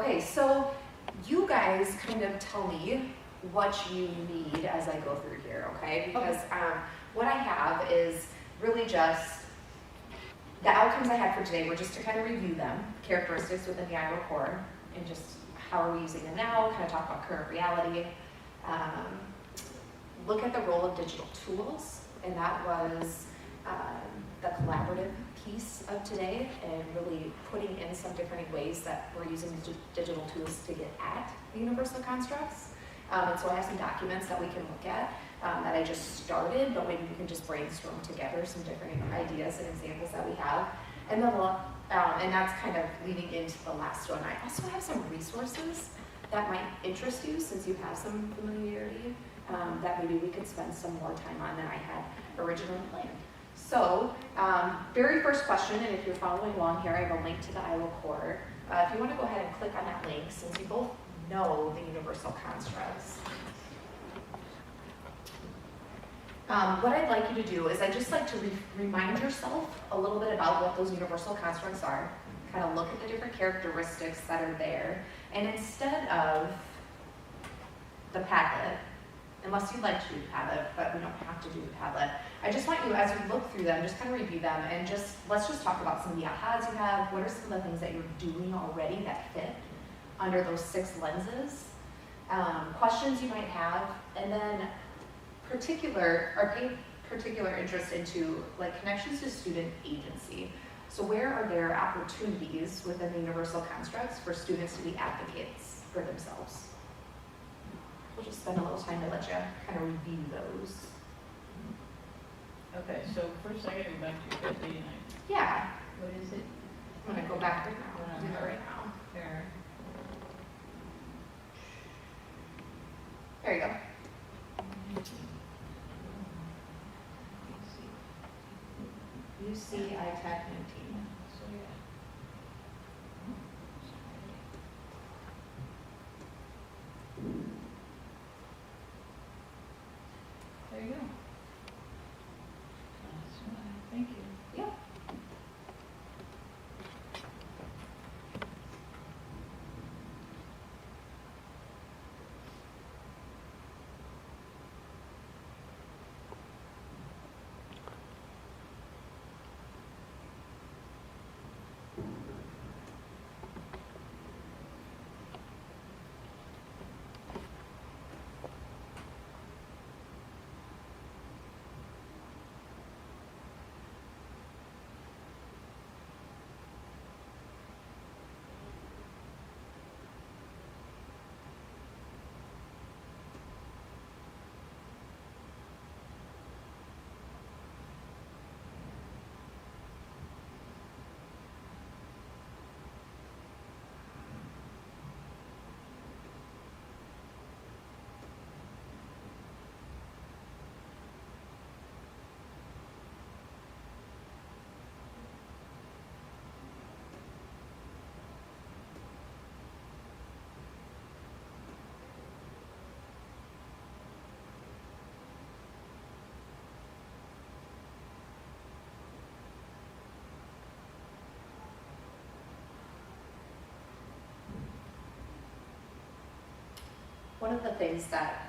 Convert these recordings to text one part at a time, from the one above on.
Okay, so you guys kind of tell me what you need as I go through here, okay? Because what I have is really just the outcomes I had for today were just to kind of review them, characteristics within the Iowa core, and just how are we using them now, kind of talk about current reality, look at the role of digital tools, and that was the collaborative piece of today, and really putting in some different ways that we're using digital tools to get at the universal constructs. And so I have some documents that we can look at that I just started, but maybe we can just brainstorm together some different ideas and examples that we have. And then and that's kind of leading into the last one. I also have some resources that might interest you since you have some familiarity that maybe we could spend some more time on than I had originally planned. So, very first question, and if you're following along here, I have a link to the Iowa core. If you want to go ahead and click on that link, since you both know the universal constructs. What I'd like you to do is I'd just like to remind yourself a little bit about what those universal constructs are, kind of look at the different characteristics that are there, and instead of the Padlet, unless you'd like to do Padlet, but we don't have to do Padlet, I just want you, as you look through them, just kind of review them, and let's just talk about some of the ahas you have. What are some of the things that you're doing already that fit under those 6 lenses, questions you might have, and then pay particular interest into like connections to student agency. So where are there opportunities within the universal constructs for students to be advocates for themselves? We'll just spend a little time to let you kind of review those. Okay, so first I gotta go back to your 89. Yeah. What is it? I'm gonna go back right now. Do that right now. There. There you go. UC ITAC 19. So yeah. There you go. That's fine. Thank you. Yeah. One of the things that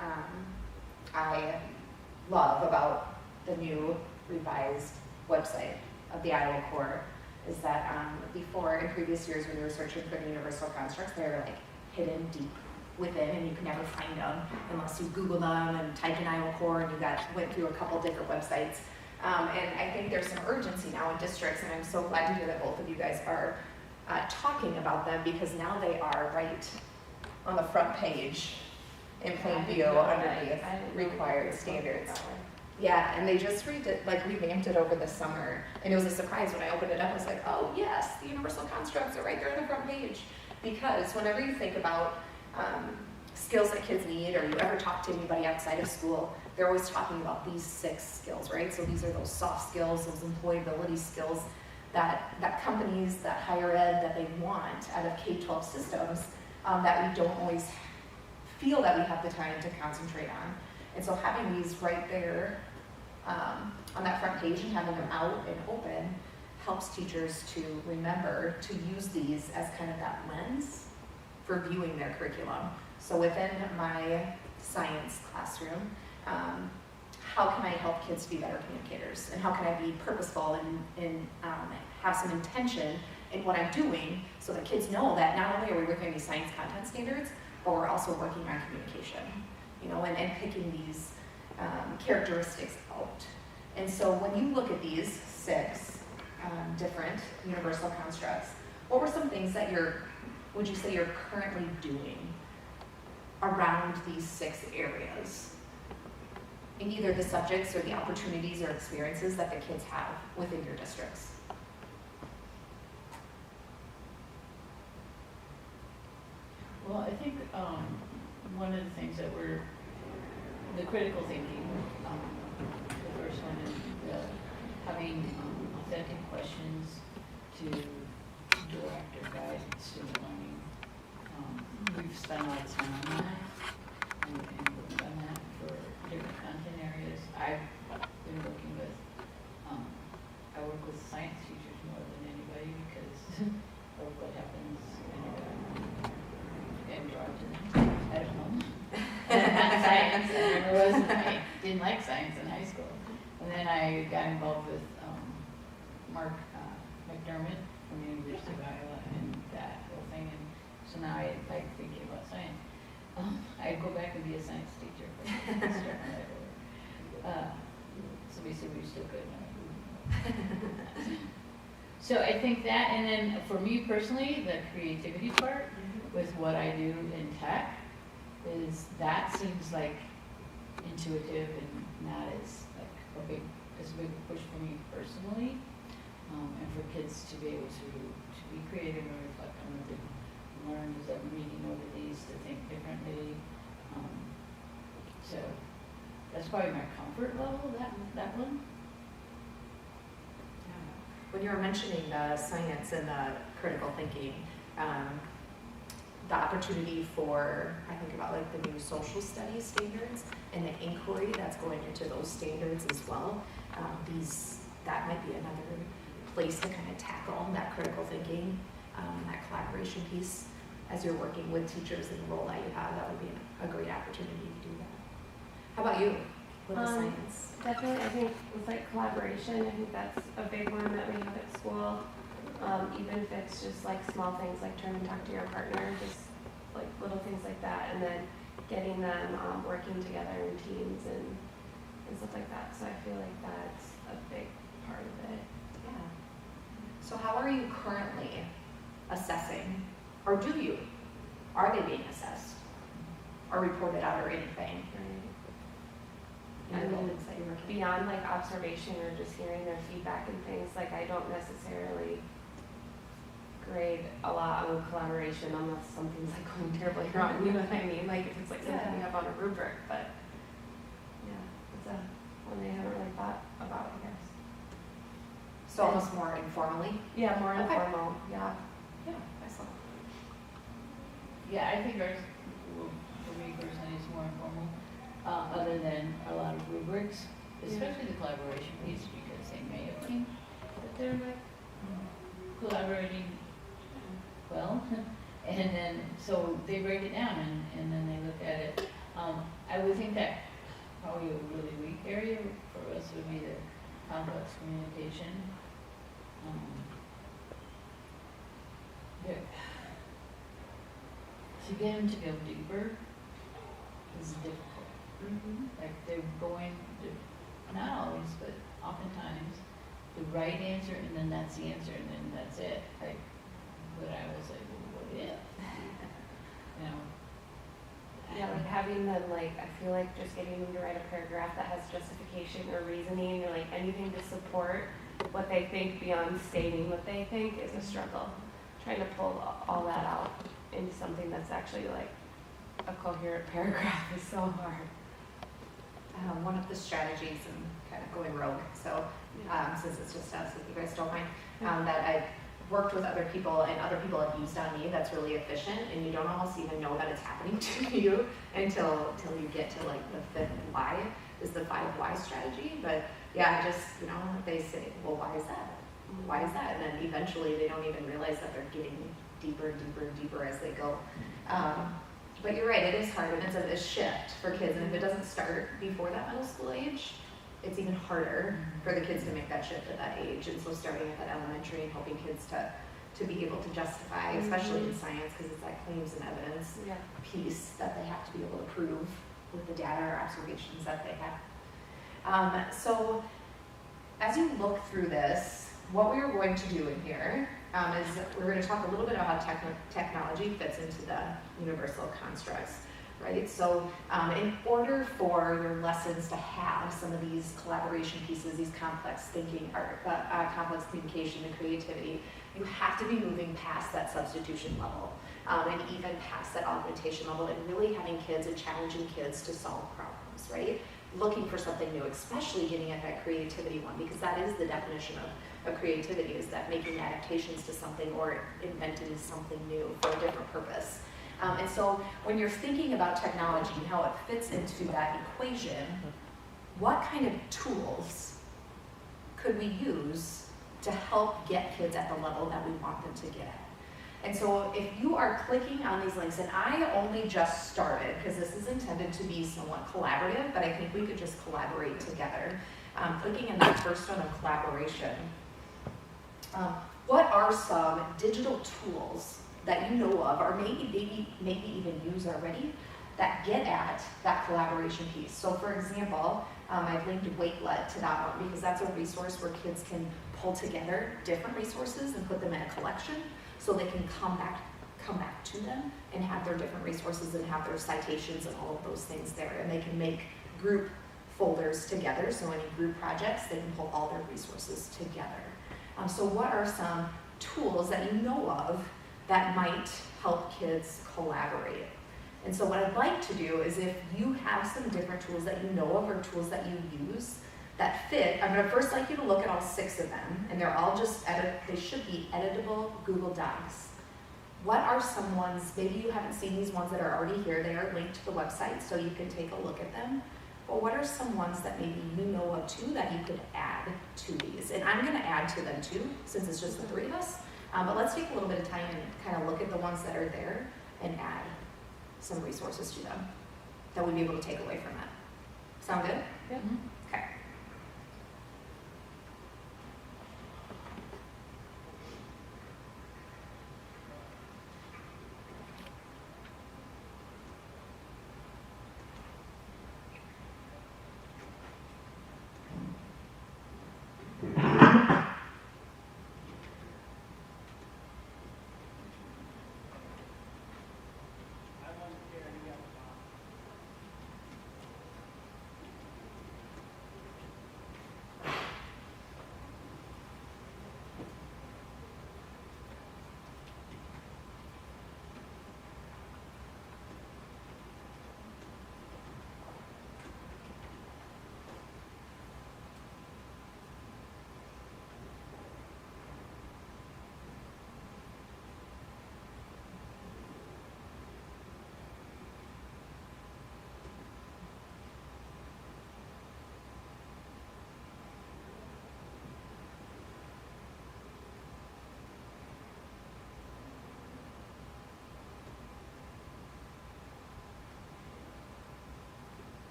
I love about the new revised website of the Iowa core is that before, in previous years when you were searching for the universal constructs, they were like hidden deep within and you could never find them unless you Google them and typed in Iowa core and you went through a couple different websites. And I think there's some urgency now in districts, and I'm so glad to hear that both of you guys are talking about them, because now they are right on the front page in plain view underneath required standards. Yeah, and they just revamped it over the summer, and it was a surprise when I opened it up. I was like, oh yes, the universal constructs are right there on the front page. Because whenever you think about skills that kids need, or you ever talk to anybody outside of school, they're always talking about these 6 skills, right? So these are those soft skills, those employability skills that companies, that higher ed, that they want out of K-12 systems that we don't always feel that we have the time to concentrate on. And so having these right there on that front page and having them out and open helps teachers to remember to use these as kind of that lens for viewing their curriculum. So within my science classroom, how can I help kids be better communicators? And how can I be purposeful and have some intention in what I'm doing so that kids know that not only are we working on these science content standards, but we're also working on communication, you know, and picking these characteristics out. And so when you look at these 6 different universal constructs, what were some things that would you say you're currently doing around these 6 areas? In either the subjects or the opportunities or experiences that the kids have within your districts? Well, I think one of the things that the critical thinking, the first one is having authentic questions to direct or guide student learning. We've spent a lot of time on that and we've done that for different content areas. I've been working with, I work with science teachers more than anybody because of what happens and draw to them at home. Not science, I didn't like science in high school. And then I got involved with Mark McDermott from the University of Iowa and that whole thing. And so now I like thinking about science. I'd go back and be a science teacher. So basically we still could. So I think that, and then for me personally, the creativity part with what I do in tech is that seems like intuitive and not as like a big push for me personally, and for kids to be able to be creative and reflect on what they've learned as I'm reading over these, to think differently. So that's probably my comfort level, that one. When you were mentioning the science and the critical thinking, the opportunity for, I think about like the new social studies standards and the inquiry that's going into those standards as well. That might be another place to kind of tackle that critical thinking, that collaboration piece as you're working with teachers in the role that you have. That would be a great opportunity to do that. How about you with the science? Definitely, I think with like collaboration, I think that's a big one that we have at school. Even if it's just like small things like turn and talk to your partner, just like little things like that, and then getting them working together in teams and stuff like that. So I feel like that's a big part of it. Yeah. So how are you currently assessing, or are they being assessed or reported out or anything? I mean, beyond like observation or just hearing their feedback and things, like I don't necessarily grade a lot on collaboration unless something's like going terribly wrong, you know what I mean? Like if it's like something up on a rubric, but yeah, it's a one I haven't really thought about, I guess. So almost more informally? Yeah, more informal, yeah. Yeah, excellent. Yeah, I think ours, well, for me personally, is more informal. Other than a lot of rubrics, especially the collaboration piece, because they may have think that they're like collaborating well, and then so they break it down and then they look at it. I would think that probably a really weak area for us would be the complex communication. To get them to go deeper is difficult. Like they're going to, not always, but oftentimes, the right answer and then that's the answer and then that's it. Like, but I was like, well, what if? You know? Yeah, like having them like, I feel like just getting them to write a paragraph that has justification or reasoning or like anything to support what they think beyond stating what they think is a struggle. Trying to pull all that out into something that's actually like a coherent paragraph is so hard. One of the strategies, and kind of going rogue, so since it's just us, if you guys don't mind, that I've worked with other people and other people have used on me that's really efficient, and you don't almost even know that it's happening to you until you get to like the 5th why, is the 5 why strategy. But yeah, just, you know, they say, well, why is that? Why is that? And then eventually they don't even realize that they're getting deeper and deeper and deeper as they go. But you're right, it is hard, and it's a shift for kids, and if it doesn't start before that middle school age, it's even harder for the kids to make that shift at that age. And so starting at that elementary and helping kids to be able to justify, especially in science, because it's that claims and evidence piece that they have to be able to prove with the data or observations that they have. So as you look through this, what we are going to do in here is we're going to talk a little bit about how technology fits into the universal constructs, right? So in order for your lessons to have some of these collaboration pieces, these complex thinking, or complex communication and creativity, you have to be moving past that substitution level and even past that augmentation level, and really having kids and challenging kids to solve problems, right? Looking for something new, especially getting at that creativity one, because that is the definition of creativity, is that making adaptations to something or inventing something new for a different purpose. And so when you're thinking about technology and how it fits into that equation, what kind of tools could we use to help get kids at the level that we want them to get at? And so if you are clicking on these links, and I only just started, because this is intended to be somewhat collaborative, but I think we could just collaborate together. Clicking on that first one of collaboration. What are some digital tools that you know of, or maybe even use already, that get at that collaboration piece? So for example, I've linked Wakelet to that one, because that's a resource where kids can pull together different resources and put them in a collection, so they can come back to them and have their different resources and have their citations and all of those things there. And they can make group folders together, so any group projects, they can pull all their resources together. So what are some tools that you know of that might help kids collaborate? And so what I'd like to do is, if you have some different tools that you know of or tools that you use that fit, I'm gonna first like you to look at all 6 of them, and they're all just they should be editable Google Docs. What are some ones, maybe you haven't seen these ones that are already here, they are linked to the website so you can take a look at them. But what are some ones that maybe you know of too that you could add to these? And I'm gonna add to them too, since it's just the 3 of us. But let's take a little bit of time and kind of look at the ones that are there and add some resources to them that we'd be able to take away from that. Sound good? Yep. Okay.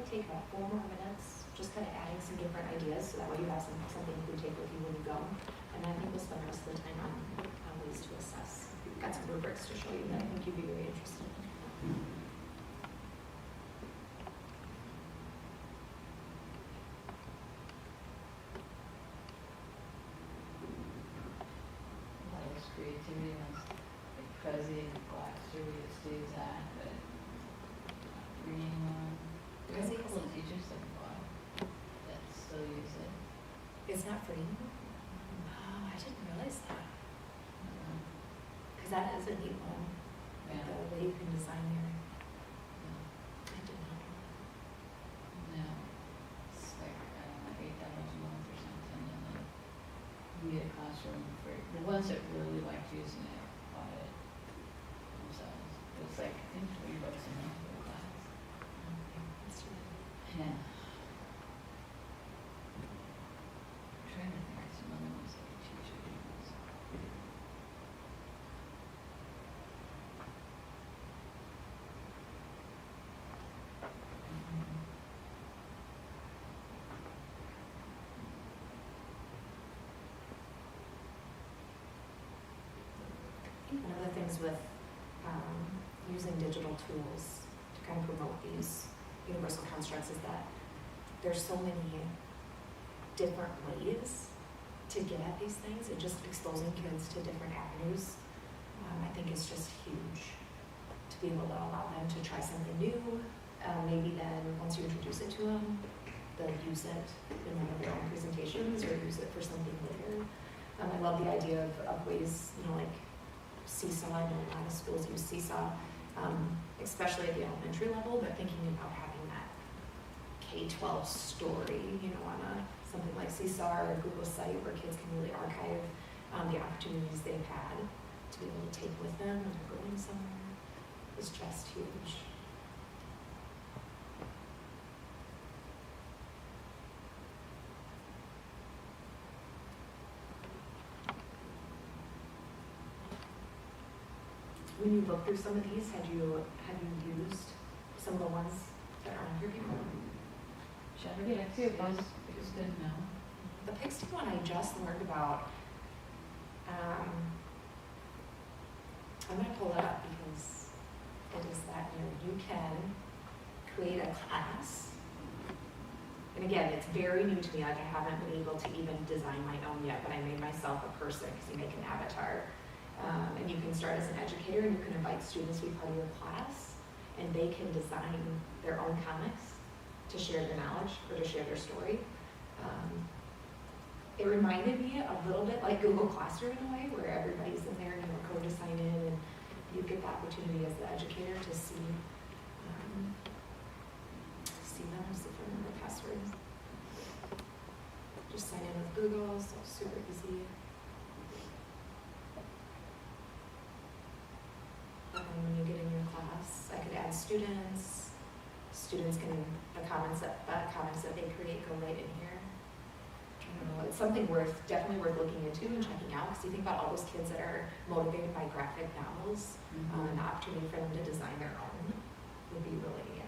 take about 4 more minutes, just kind of adding some different ideas, so that way you have something you can take with you when you go. And I think we'll spend the rest of the time on ways to assess. We've got some rubrics to show you that I think you'd be very interested in. Creativity ones, like fuzzy and Glaxter, we used to use that, but reading one. We have a couple of teachers that still use it. It's not free? Oh, I didn't realize that. Because that is a neat one. Yeah. The way you can design your. Yeah. I did not know that. No, it's like, I don't know, $8 a month or something, and then you get a classroom for, the ones that really liked using it bought it themselves. It's like, I think $20 a month for a class. Okay, that's really. Yeah. I'm trying to think of some other ones that we teach you use. I think one of the things with using digital tools to kind of promote these universal constructs is that there's so many different ways to get at these things, and just exposing kids to different avenues, I think is just huge, to be able to allow them to try something new. Maybe then, once you introduce it to them, they'll use it in one of their own presentations or use it for something later. I love the idea of ways, like Seesaw. I know a lot of schools use Seesaw, especially at the elementary level, but thinking about having that K-12 story, on something like Seesaw or a Google site where kids can really archive the opportunities they've had to be able to take with them when they're going somewhere is just huge. When you look through some of these, have you used some of the ones that are on here before? Yeah, it's good now. The Pixie one I just learned about. I'm going to pull it up because it is that you can create a class. And again, it's very new to me. Like, I haven't been able to even design my own yet, but I made myself a person because you make an avatar. And you can start as an educator, and you can invite students to be part of your class, and they can design their own comics to share their knowledge or to share their story. It reminded me a little bit like Google Classroom in a way, where everybody's in there and you have a code to sign in, and you get the opportunity as the educator to see them, see if I remember passwords. Just sign in with Google, so super easy. When you get in your class, I could add students. Students can, the comments that they create go right in here. I don't know, it's something definitely worth looking into and checking out, because you think about all those kids that are motivated by graphic novels, and the opportunity for them to design their own would be really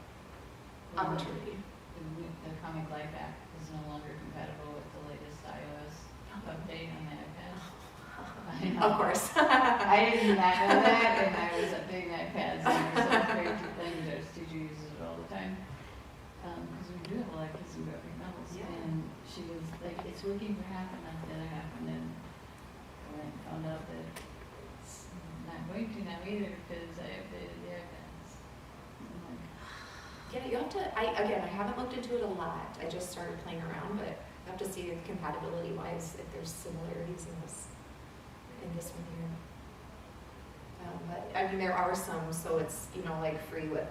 opportunity. The Comic Life app is no longer compatible with the latest iOS update on the iPad. Of course. I did not know that, and I was updating iPads, and there was some crazy things. Our teacher uses it all the time, because we do have a lot of kids in graphic novels. Yeah. And she was like, "It's working for half and not the other half," and then I found out that it's not going to now either because I updated the iPads. I'm like, Yeah, you have to, I haven't looked into it a lot. I just started playing around, but you have to see compatibility-wise if there's similarities in this one here. But I mean, there are some, so it's, like free with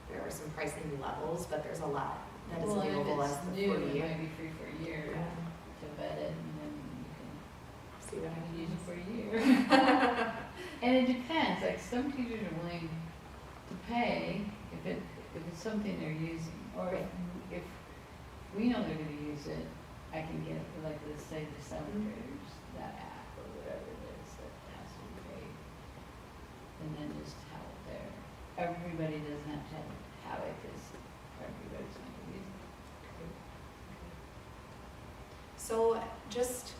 there are some pricing levels, but there's a lot that is available as the new, free. it might be free for a year to vet it, and then you can See what I can use it for a year. And it depends, like some teachers are willing to pay if it's something they're using, or if we know they're gonna use it, I can get it for, like, let's say the seventh graders, that app or whatever it is that has to be paid. And then just have it there. Everybody doesn't have to have it, because for you guys to use. So just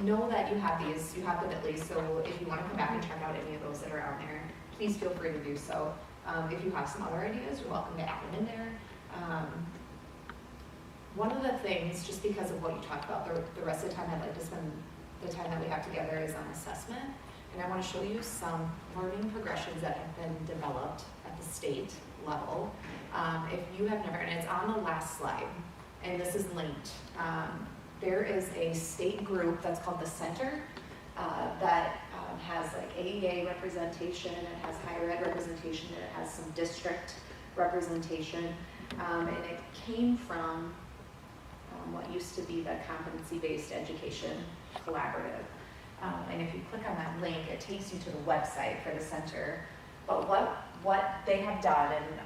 know that you have these, you have the Bitly, so if you want to come back and check out any of those that are on there, please feel free to do so. If you have some other ideas, you're welcome to add them in there. One of the things, just because of what you talked about, the rest of the time I'd like to spend the time that we have together is on assessment. And I want to show you some learning progressions that have been developed at the state level. If you have never, and it's on the last slide, and this is linked, there is a state group that's called the Center that has like AEA representation, it has higher ed representation, and it has some district representation, and it came from what used to be the competency-based education collaborative. And if you click on that link, it takes you to the website for the center. But what they have done, and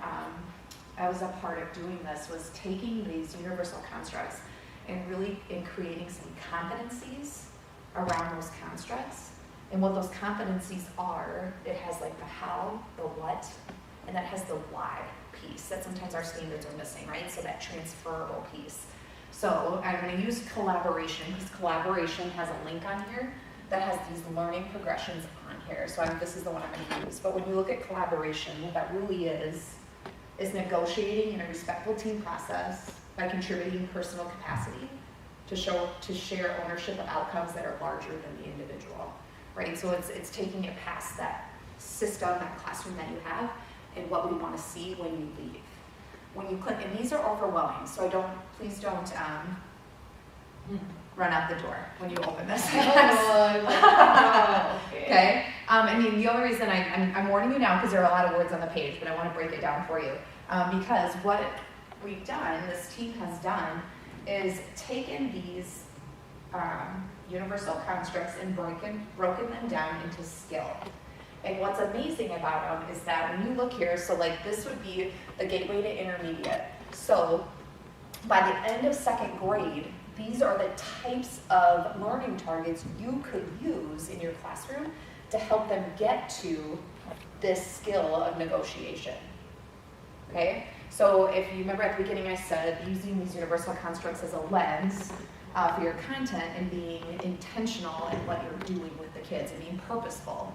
I was a part of doing this, was taking these universal constructs and really creating some competencies around those constructs. And what those competencies are, it has like the how, the what, and that has the why piece that sometimes our standards are missing, right? So that transferable piece. So I'm going to use collaboration, because collaboration has a link on here that has these learning progressions on here. So this is the one I'm going to use. But when you look at collaboration, what that really is negotiating in a respectful team process by contributing personal capacity to share ownership of outcomes that are larger than the individual, right? So it's taking it past that system, that classroom that you have, and what we want to see when you leave. When you click, and these are overwhelming, so please don't run out the door when you open this. Okay. I mean, the only reason I'm warning you now, because there are a lot of words on the page, but I want to break it down for you. Because what we've done, this team has done, is taken these universal constructs and broken them down into skill. And what's amazing about them is that when you look here, so like this would be the gateway to intermediate. So by the end of second grade, these are the types of learning targets you could use in your classroom to help them get to this skill of negotiation. Okay? So if you remember at the beginning I said using these universal constructs as a lens for your content and being intentional in what you're doing with the kids and being purposeful.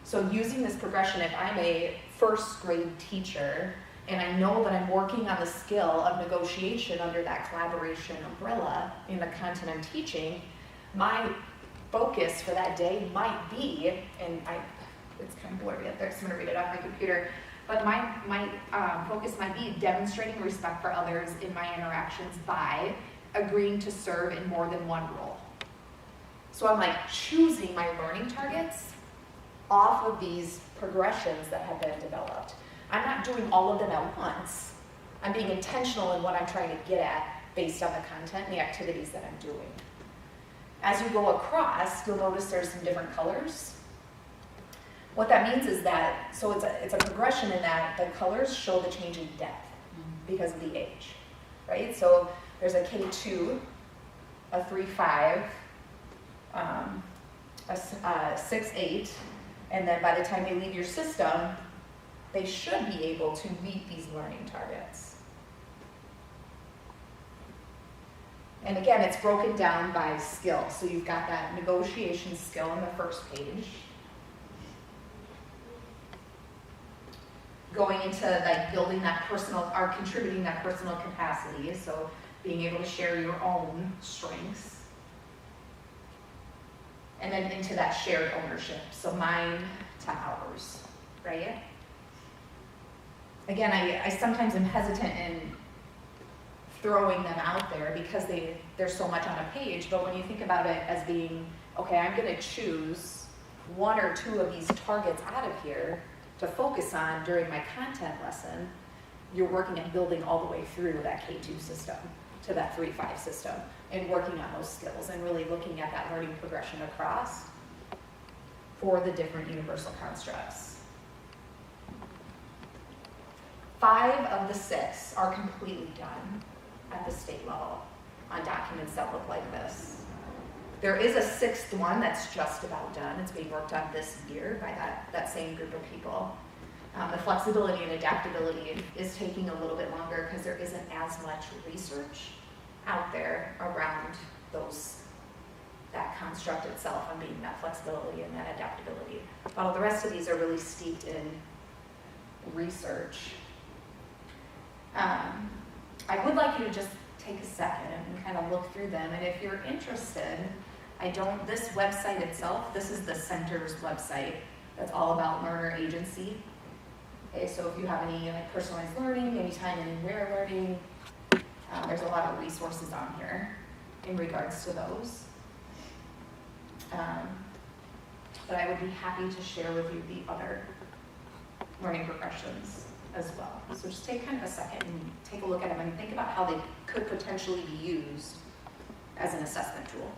So using this progression, if I'm a first grade teacher and I know that I'm working on the skill of negotiation under that collaboration umbrella in the content I'm teaching, my focus for that day might be, and it's kind of blurry up there, so I'm going to read it off my computer, but my focus might be demonstrating respect for others in my interactions by agreeing to serve in more than one role. So I'm like choosing my learning targets off of these progressions that have been developed. I'm not doing all of them at once. I'm being intentional in what I'm trying to get at based on the content and the activities that I'm doing. As you go across, you'll notice there's some different colors. What that means is that, so it's a progression in that the colors show the change in depth because of the age, right? So there's a K2, a 3-5, a 6-8, and then by the time they leave your system, they should be able to meet these learning targets. And again, it's broken down by skill. So you've got that negotiation skill on the first page. Going into like building that personal, or contributing that personal capacity. So being able to share your own strengths. And then into that shared ownership. So mine to ours, right? Again, I sometimes am hesitant in throwing them out there because there's so much on a page, but when you think about it as being, okay, I'm gonna choose one or two of these targets out of here to focus on during my content lesson, you're working at building all the way through that K2 system to that 3-5 system and working on those skills and really looking at that learning progression across for the different universal constructs. 5 of the 6 are completely done at the state level on documents that look like this. There is a 6th one that's just about done. It's being worked on this year by that same group of people. The flexibility and adaptability is taking a little bit longer because there isn't as much research out there around that construct itself on being that flexibility and that adaptability. While the rest of these are really steeped in research. I would like you to just take a second and kind of look through them, and if you're interested, this website itself, this is the center's website that's all about learner agency. Okay, so if you have any like personalized learning, anytime, anywhere learning, there's a lot of resources on here in regards to those. But I would be happy to share with you the other learning progressions as well. So just take kind of a second and take a look at them and think about how they could potentially be used as an assessment tool.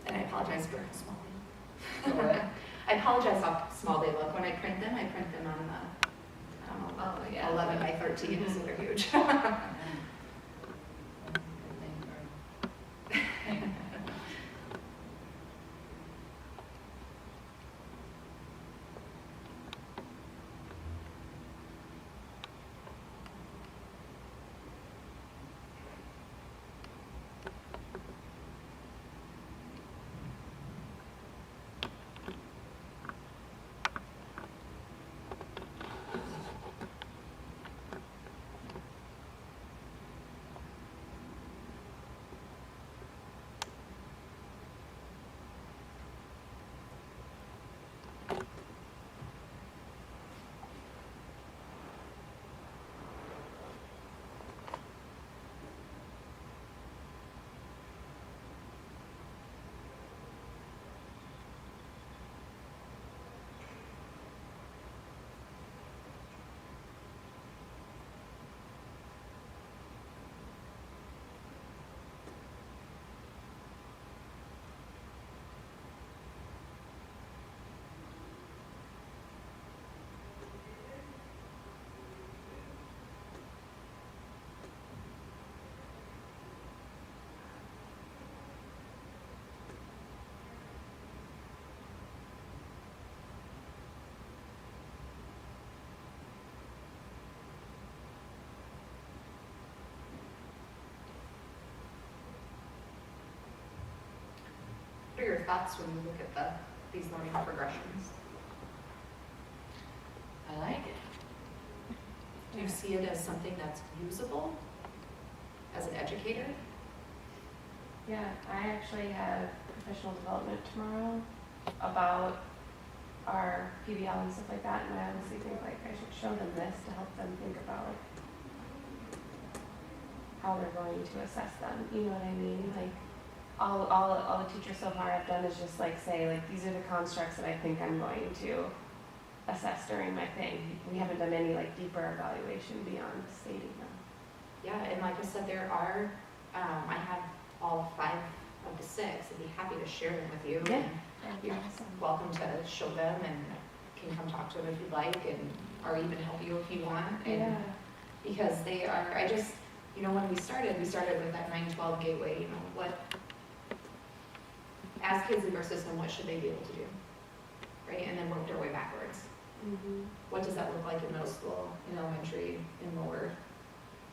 And I apologize for how small they look. I apologize how small they look. When I print them on the, I don't know, 11 by 13, so they're huge. What are your thoughts when you look at these learning progressions? I like it. Do you see it as something that's usable as an educator? Yeah, I actually have professional development tomorrow about our PBL and stuff like that, and I honestly think like I should show them this to help them think about like how they're going to assess them. You know what I mean? Like all the teachers so far have done is just like say like these are the constructs that I think I'm going to assess during my thing. We haven't done any like deeper evaluation beyond stating them. Yeah, and like I said, there are, I have all 5 of the 6. I'd be happy to share them with you. Yeah, And that'd be you're awesome. welcome to show them and can come talk to them if you'd like, or even help you if you want. And Yeah. because they are, when we started with that 9-12 gateway, as kids leave our system, what should they be able to do? Right, and then work their way backwards. Mm-hmm. What does that look like in middle school, in elementary, in lower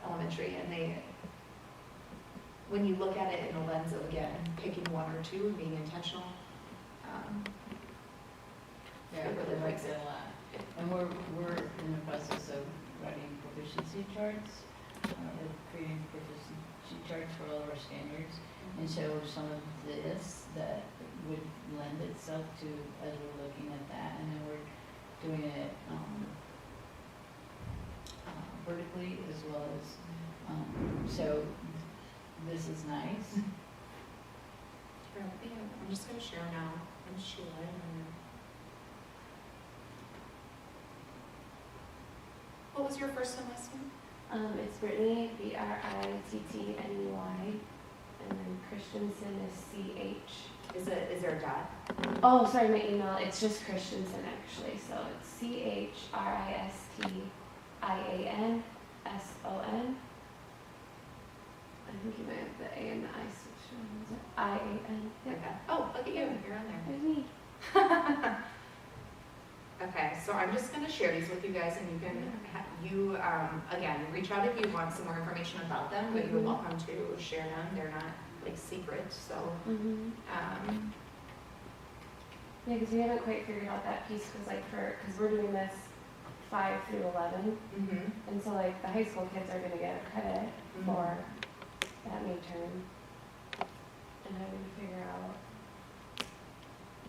elementary? And when you look at it in the lens of, again, picking 1 or 2 and being intentional, Yeah, I really like that a lot. And we're in the process of writing proficiency charts, creating proficiency charts for all of our standards. And so some of this that would lend itself to, as we're looking at that, and then we're doing it vertically as well as, so this is nice. I'm just going to share now. I'm Sheila. What was your first and last name? It's Brittany, Brittney, and then Christensen is CH. Is there a dot? Oh, sorry, my email. It's just Christensen actually. So it's CHRISTINSEN IANSON. I think you might have the A and the I switched on. Is it IAN? Okay. Oh, look at you, you're on there. There's me. Okay, so I'm just gonna share these with you guys and you can, again, reach out if you want some more information about them, but you're welcome to share them. They're not like secret, so. Yeah, because we haven't quite figured out that piece, because we're doing this 5 through 11, and so like the high school kids are gonna get credit for that midterm, and having to figure out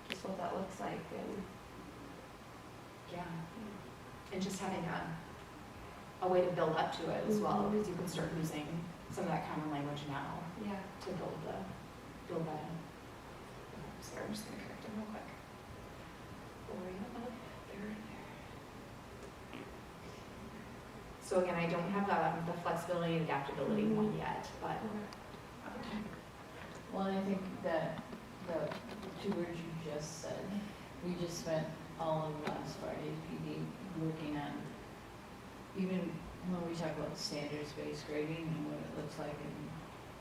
just what that looks like, and Yeah, and just having a way to build up to it as well, because you can start using some of that common language now yeah. to build that in. Sorry, I'm just gonna correct them real quick. There. So again, I don't have the flexibility and adaptability one yet, but. Well, I think that the two words you just said, we just spent all of last Friday's PD working on, even when we talk about standards-based grading and what it looks like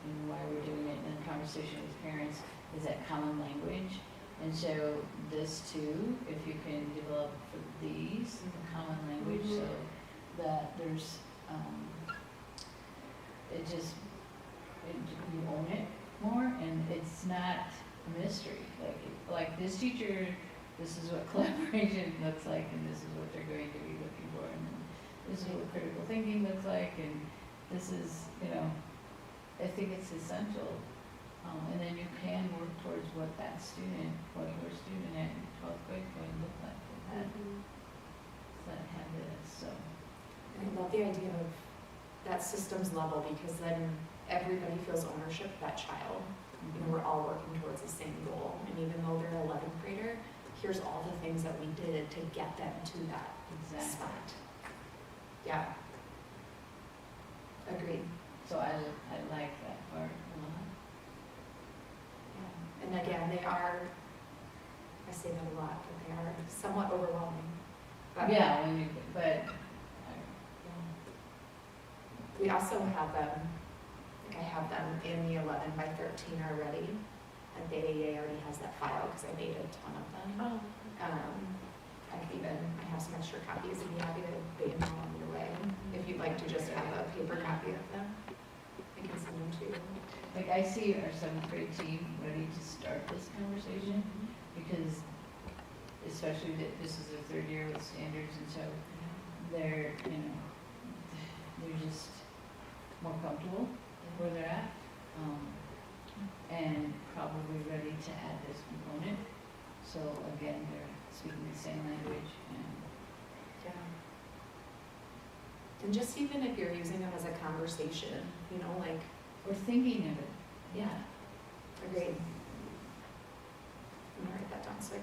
and why we're doing it, and the conversation with parents is that common language. And so this too, if you can develop for these, the common language, so that there's, you own it more, and it's not a mystery. Like this teacher, this is what collaboration looks like, and this is what they're going to be looking for, and this is what critical thinking looks like, and this is, I think it's essential. And then you can work towards what your student at 12th grade going to look like. That had this, so. I love the idea of that systems level, because then everybody feels ownership of that child. We're all working towards the same goal, and even though they're an 11th grader, here's all the things that we did to get them to that spot. Yeah. Agreed. So I like that part a lot. Yeah. And again, they are, I say that a lot, but they are somewhat overwhelming. But yeah, we also have them, I have them in the 11 by 13 already, and the AEA already has that file because I made a ton of them. I have some extra copies if you're happy to bait them along your way. If you'd like to just have a paper copy of them, I can send them to you. Like I see our 7th grade team ready to start this conversation, because especially that this is their 3rd year with standards, and so they're just more comfortable where they're at, and probably ready to add this component. So again, they're speaking the same language, and just even if you're using them as a conversation, we're thinking of it. Yeah. Agreed. I'm gonna write that down so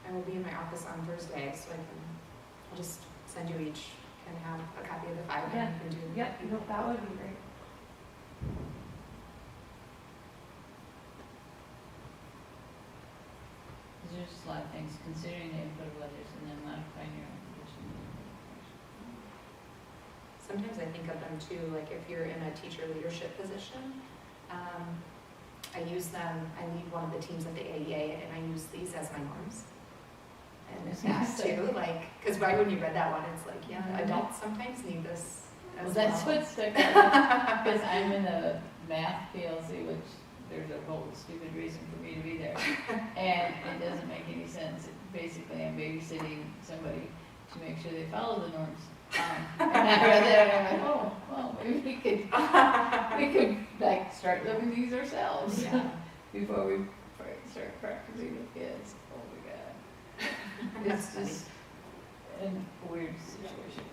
I will be in my office on Thursday, so I'll just send you each and have a copy of the file. Yeah. And you can do. Yep, that would be great. There's just a lot of things, considering the input of others and then modifying your own position. Sometimes I think of them too, like if you're in a teacher leadership position, I use them, I lead one of the teams at the AEA, and I use these as my norms. And that too, because right when you read that one, it's like, adults sometimes need this as well. That's what stuck out, because I'm in the math PLC, which there's a whole stupid reason for me to be there, and it doesn't make any sense. Basically, I'm babysitting somebody to make sure they follow the norms. And I read that, and I'm like, well, maybe we could start living these ourselves before we start practicing with kids. Oh my God, it's just a weird situation.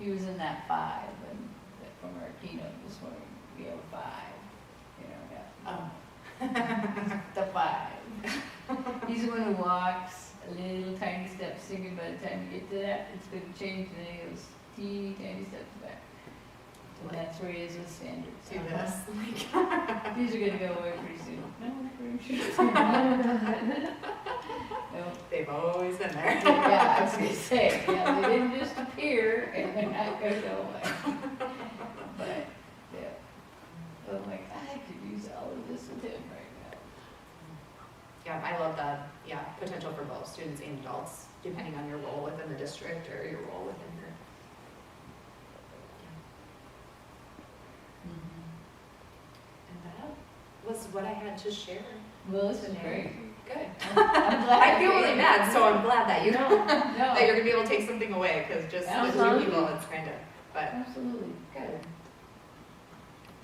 He was in that 5, and from our keynote this morning, we have a 5. The 5. He's the one who walks a little tiny steps, thinking by the time you get to that, it's going to change, and then he goes teeny tiny steps back. And that's where he is with standards. Do this. These are gonna go away pretty soon. No, I'm sure. No. They've always been there. Yeah, I was gonna say, yeah, they didn't just appear and they're not gonna go away. But, yeah. But I'm like, I could use all of this with him right now. Yeah, I love the, potential for both students and adults, depending on your role within the district or your role within your. And that was what I had to share. Well, this is great. Good. I'm glad. I feel really bad, so I'm glad that you No, that you're gonna be able to take something away, because just with two Absolutely. people, it's kind of, but Absolutely. good.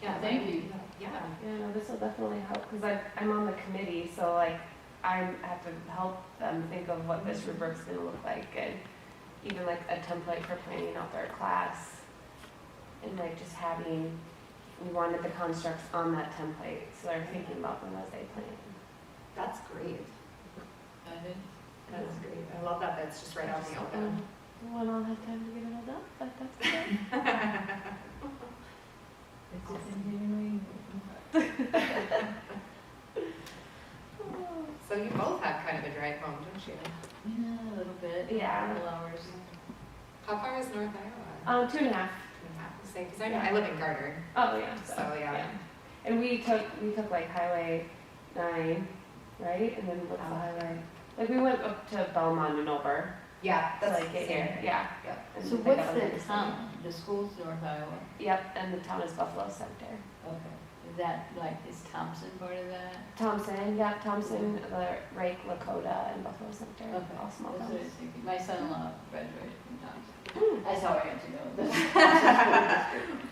Yeah, Thank you. Yeah. Yeah, no, this will definitely help, because I'm on the committee, so like, I have to help them think of what this rubric's gonna look like, and even like a template for planning out their class. And like just having, we wanted the constructs on that template, so they're thinking about them as they plan. That's great. I did. That is great. I love that that's just right out in the open. Won't all have time to get it all done, but that's okay. It's a continuing. So you both have kind of a drive home, don't you? Yeah, a little bit. Yeah. A couple hours. How far is North Iowa? 2.5. 2.5 to say, because I live in Gardner. Oh, yeah. So, yeah. And we took like Highway 9, right? And then what's the highway? Like we went up to Belmont and over. Yeah, To that's like get here. Yeah. And So pick what's up the another town? The school's North Iowa? city. Yep, and the town is Buffalo Center. Okay. Is that like, is Thompson part of that? Thompson, yeah, Thompson, the Rake, Lakota, and Buffalo Center. Okay. All small That's what I towns. was thinking. My son-in-law graduated from Thompson. Mm. That's how I got to know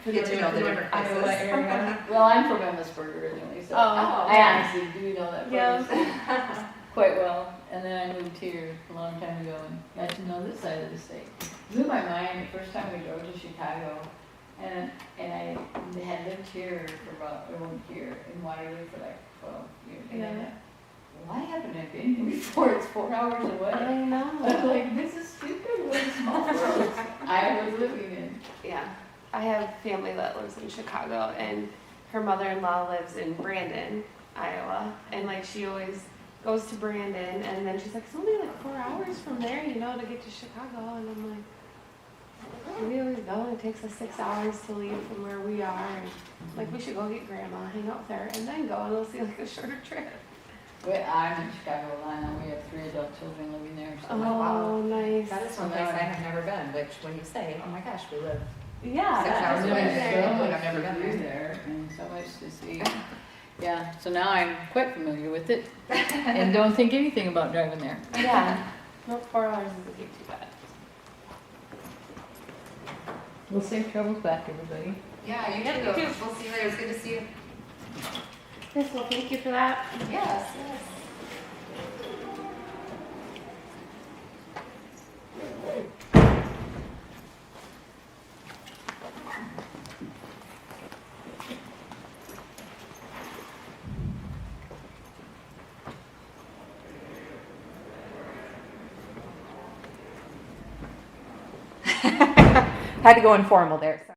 the Get to know the different Iowa places. area. Well, I'm from Emmitsburg originally, so Oh, I honestly do know that Yeah. place quite well. And then I moved here a long time ago and got to know this side of the state. It blew my mind the first time we drove to Chicago, and I had lived here for about a year in Waterloo for like 12 years. And I Yeah. thought, why haven't I been here before? It's 4 hours away. I I'm know. like, this is stupid. What a small world I was living in. Yeah. I have family that lives in Chicago, and her mother-in-law lives in Brandon, Iowa. And like she always goes to Brandon, and then she's like, it's only like 4 hours from there, to get to Chicago. And I'm like, we always go, and it takes us 6 hours to leave from where we are. And like, we should go get grandma, hang out with her, and then go, and we'll see like a shorter trip. Well, I'm in Chicago, Illinois. We have 3 adult children living there. So Oh, nice. That is one place I have never been, which when you say, oh my gosh, we live Yeah. 6 hours there's away. so I've much never to been do there. there and so much to see. Yeah, so now I'm quite familiar with it and don't think anything about driving there. Yeah. No, 4 hours isn't too bad. We'll safe travels back, everybody. Yeah, you Yep, too. you too. We'll see you later. It's good to see you. Yes, well, thank you for that. Yes, yes. Had to go informal there.